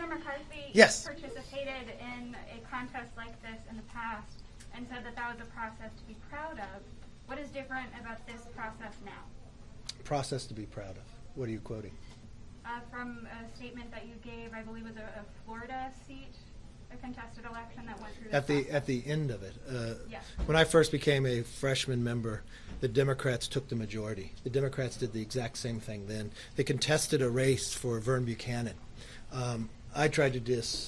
Speaker McCarthy Yes. participated in a contest like this in the past and said that that was a process to be proud of. What is different about this process now? Process to be proud of. What are you quoting? From a statement that you gave, I believe was a Florida seat, a contested election that went through this At the end of it. Yes. When I first became a freshman member, the Democrats took the majority. The Democrats did the exact same thing then. They contested a race for Vern Buchanan. I tried to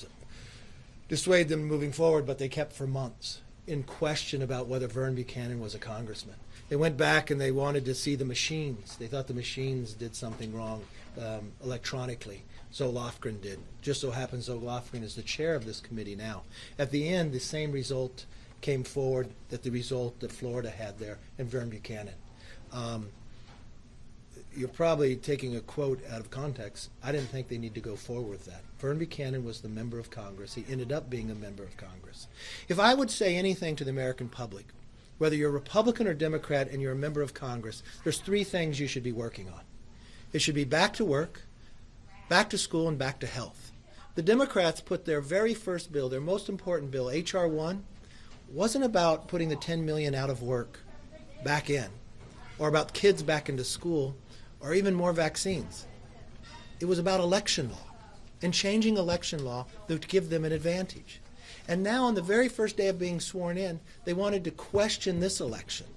dissuade them moving forward, but they kept for months in question about whether Vern Buchanan was a congressman. They went back and they wanted to see the machines. They thought the machines did something wrong electronically. Zoe Lofgren did. Just so happens Zoe Lofgren is the chair of this committee now. At the end, the same result came forward that the result that Florida had there in Vern Buchanan. You're probably taking a quote out of context. I didn't think they need to go forward with that. Vern Buchanan was the member of Congress. He ended up being a member of Congress. If I would say anything to the American public, whether you're a Republican or Democrat and you're a member of Congress, there's three things you should be working on. It should be back to work, back to school, and back to health. The Democrats put their very first bill, their most important bill, H.R. 1, wasn't about putting the 10 million out of work back in, or about kids back into school, or even more vaccines. It was about election law and changing election law that would give them an advantage. And now on the very first day of being sworn in, they wanted to question this election.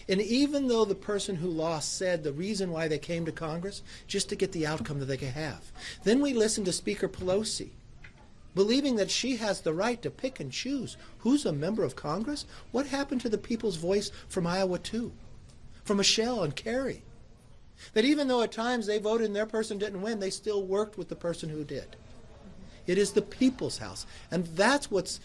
And even though the person who lost said the reason why they came to Congress, just to get the outcome that they could have. Then we listened to Speaker Pelosi, believing that she has the right to pick and choose who's a member of Congress. What happened to the people's voice from Iowa too? From Michelle and Kerry? That even though at times they voted and their person didn't win, they still worked with the person who did. It is the people's house. And that's what's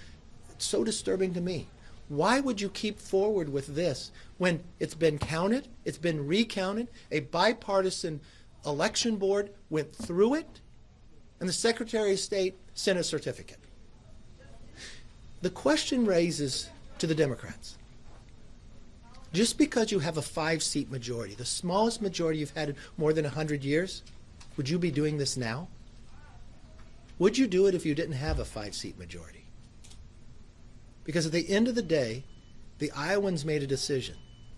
so disturbing to me. Why would you keep forward with this when it's been counted, it's been recounted, a bipartisan election board went through it, and the Secretary of State sent a certificate? The question raises to the Democrats, just because you have a 5-seat majority, the smallest majority you've had in more than 100 years, would you be doing this now? Would you do it if you didn't have a 5-seat majority? Because at the end of the day, the Iowans made a decision,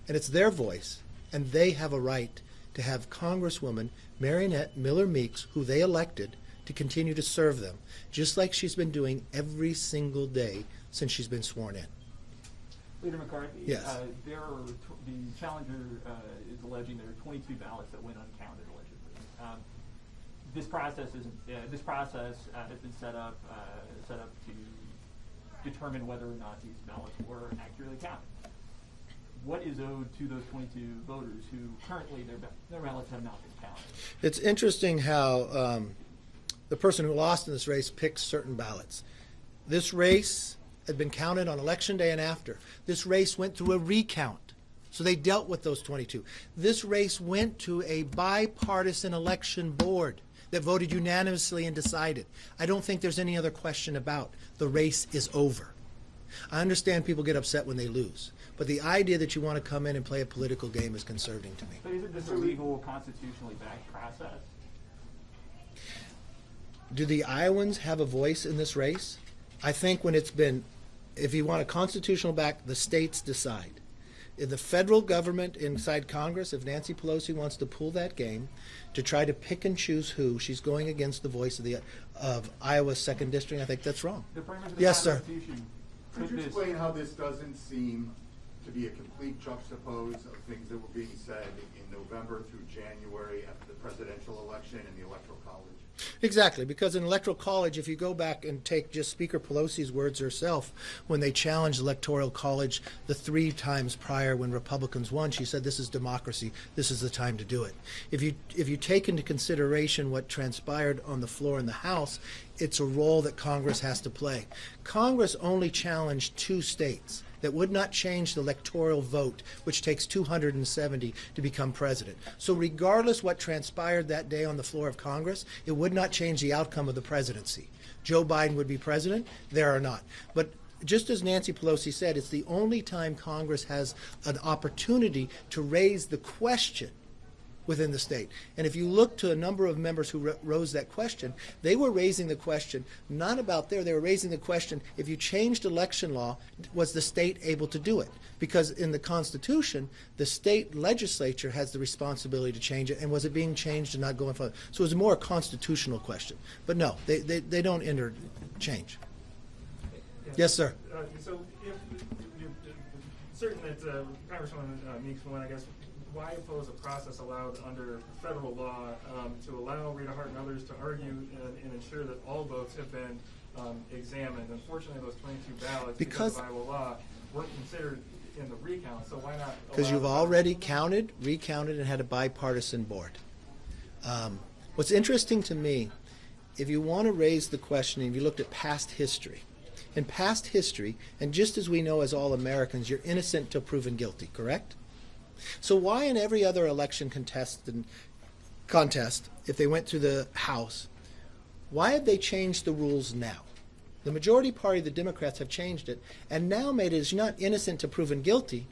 and it's their voice, and they have a right to have Congresswoman Mariannette Miller-Meeks, who they elected, to continue to serve them, just like she's been doing every single day since she's been sworn in. Leader McCarthy, yes. The challenger is alleging there are 22 ballots that went uncounted, allegedly. This process has been set up to determine whether or not these ballots were accurately counted. What is owed to those 22 voters who currently their ballots have not been counted? It's interesting how the person who lost in this race picked certain ballots. This race had been counted on Election Day and after. This race went through a recount, so they dealt with those 22. This race went to a bipartisan election board that voted unanimously and decided. I don't think there's any other question about the race is over. I understand people get upset when they lose, but the idea that you want to come in and play a political game is concerning to me. But isn't this a legal, constitutionally backed process? Do the Iowans have a voice in this race? I think when it's been, if you want a constitutional back, the states decide. In the federal government inside Congress, if Nancy Pelosi wants to pull that game to try to pick and choose who, she's going against the voice of Iowa's 2nd District. I think that's wrong. Yes, sir. Could you explain how this doesn't seem to be a complete juxtapose of things that were being said in November through January after the presidential election and the Electoral College? Exactly, because in Electoral College, if you go back and take just Speaker Pelosi's words herself, when they challenged Electoral College the 3 times prior when Republicans won, she said, this is democracy, this is the time to do it. If you take into consideration what transpired on the floor in the House, it's a role that Congress has to play. Congress only challenged 2 states that would not change the electoral vote, which takes 270 to become president. So regardless what transpired that day on the floor of Congress, it would not change the outcome of the presidency. Joe Biden would be president, there or not. But just as Nancy Pelosi said, it's the only time Congress has an opportunity to raise the question within the state. And if you look to a number of members who rose that question, they were raising the question not about there, they were raising the question, if you changed election law, was the state able to do it? Because in the Constitution, the state legislature has the responsibility to change it, and was it being changed and not going forward? So it was more a constitutional question. But no, they don't interchange. Yes, sir. So if you're certain that Congresswoman Meeks won, I guess, why oppose a process allowed under federal law to allow Rita Hart and others to argue and ensure that all votes have been examined? Unfortunately, those 22 ballots, because of Iowa law, weren't considered in the recount, so why not? Because you've already counted, recounted, and had a bipartisan board. What's interesting to me, if you want to raise the question, if you looked at past history, in past history, and just as we know as all Americans, you're innocent till proven guilty, correct? So why in every other election contest, if they went through the House, why have they changed the rules now? The majority party, the Democrats, have changed it, and now made it as you're not innocent to proven guilty.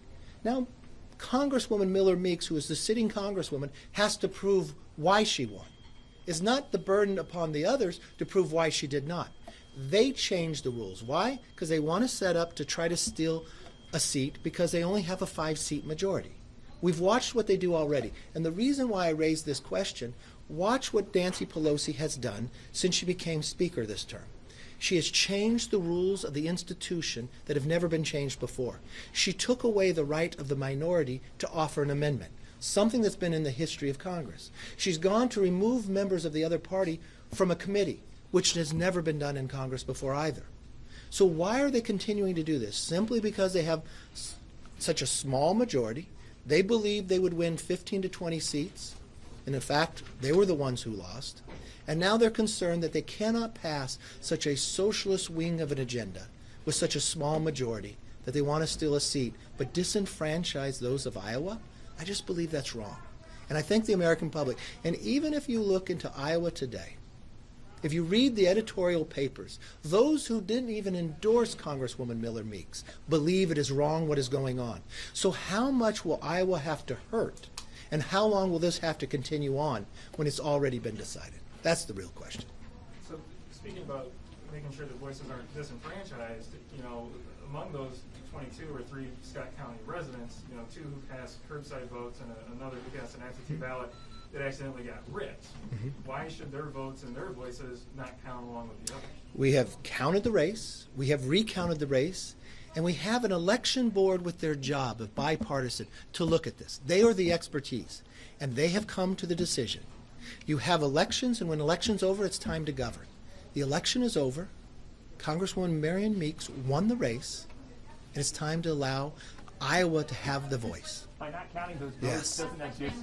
Now, Congresswoman Miller-Meeks, who is the sitting Congresswoman, has to prove why she won. It's not the burden upon the others to prove why she did not. They changed the rules. Why? Because they want to set up to try to steal a seat because they only have a 5-seat majority. We've watched what they do already. And the reason why I raised this question, watch what Nancy Pelosi has done since she became Speaker this term. She has changed the rules of the institution that have never been changed before. She took away the right of the minority to offer an amendment, something that's been in the history of Congress. She's gone to remove members of the other party from a committee, which has never been done in Congress before either. So why are they continuing to do this? Simply because they have such a small majority. They believed they would win 15 to 20 seats, and in fact, they were the ones who lost. And now they're concerned that they cannot pass such a socialist wing of an agenda with such a small majority, that they want to steal a seat, but disenfranchise those of Iowa. I just believe that's wrong. And I think the American public, and even if you look into Iowa today, if you read the editorial papers, those who didn't even endorse Congresswoman Miller-Meeks believe it is wrong what is going on. So how much will Iowa have to hurt, and how long will this have to continue on when it's already been decided? That's the real question. So speaking about making sure that voices aren't disenfranchised, among those 22 or 3 Scott County residents, 2 who passed curbside votes and another who cast an absentee ballot that accidentally got ripped. Why should their votes and their voices not count along with the others? We have counted the race, we have recounted the race, and we have an election board with their job of bipartisan to look at this. They are the expertise, and they have come to the decision. You have elections, and when election's over, it's time to govern. The election is over. Congresswoman Mariannette Meeks won the race, and it's time to allow Iowa to have the voice. By not counting those votes, Yes. doesn't that just